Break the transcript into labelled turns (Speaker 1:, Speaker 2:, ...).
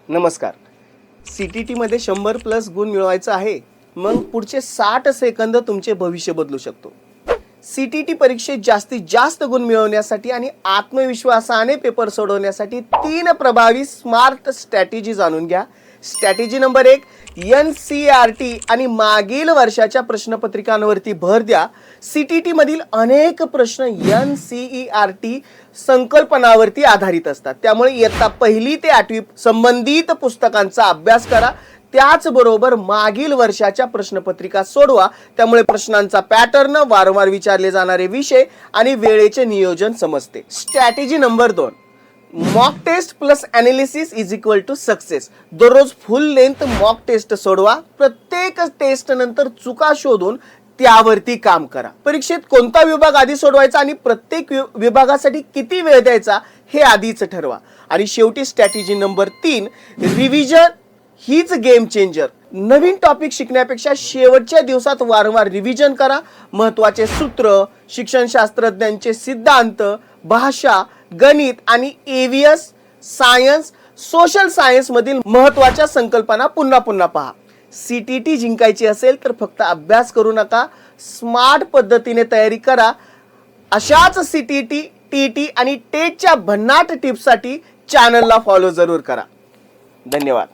Speaker 1: नमस्कार. CTT मध्ये 100+ गुण मिळवायचा आहे, मग पुढचे 60 सेकंद तुमचे भविष्य बदलू शकतो. CTT परीक्षेत जास्तीत जास्त गुण मिळवण्यासाठी आणि आत्मविश्वासाने पेपर सोडवण्यासाठी 3 प्रभावी स्मार्ट स्ट्रॅटेजी जाणून घ्या. स्ट्रॅटेजी नंबर 1, NCERT आणि मागील वर्षाच्या प्रश्नपत्रिकांवरती भर द्या. CTT मधील अनेक प्रश्न NCERT संकल्पनावरती आधारित असतात, त्यामुळे इयत्ता 1 ते 8वी संबंधित पुस्तकांचा अभ्यास करा. त्याचबरोबर मागील वर्षाच्या प्रश्नपत्रिका सोडवा, त्यामुळे प्रश्नांचा पॅटर्न, वारंवार विचारले जाणारे विषय आणि वेळेचे नियोजन समजते. Strategy number 2, mock test plus analysis is equal to success. दररोज फुल लेंथ मॉक टेस्ट सोडवा. प्रत्येक टेस्ट नंतर चुका शोधून त्यावरती काम करा. परीक्षेत कोणता विभाग आधी सोडवायचा आणि प्रत्येक विभागासाठी किती वेळ द्यायचा हे आधीच ठरवा. आणि शेवटी स्ट्रॅटेजी नंबर 3, रिव्हिजन हीच गेम चेंजर. नवीन टॉपिक शिकण्यापेक्षा शेवटच्या दिवसात वारंवार रिव्हिजन करा. महत्त्वाचे सूत्र, शिक्षण शास्त्रज्ञांचे सिद्धांत, भाषा, गणित आणि EVS, सायन्स, सोशल सायन्स मधील महत्त्वाच्या संकल्पना पुन्हा पुन्हा पहा. CTT जिंकायची असेल तर फक्त अभ्यास करू नका, स्मार्ट पद्धतीने तयारी करा. अशाच CTT, TT आणि टेटच्या भन्नाट टिप्ससाठी चॅनलला फॉलो जरूर करा. धन्यवाद.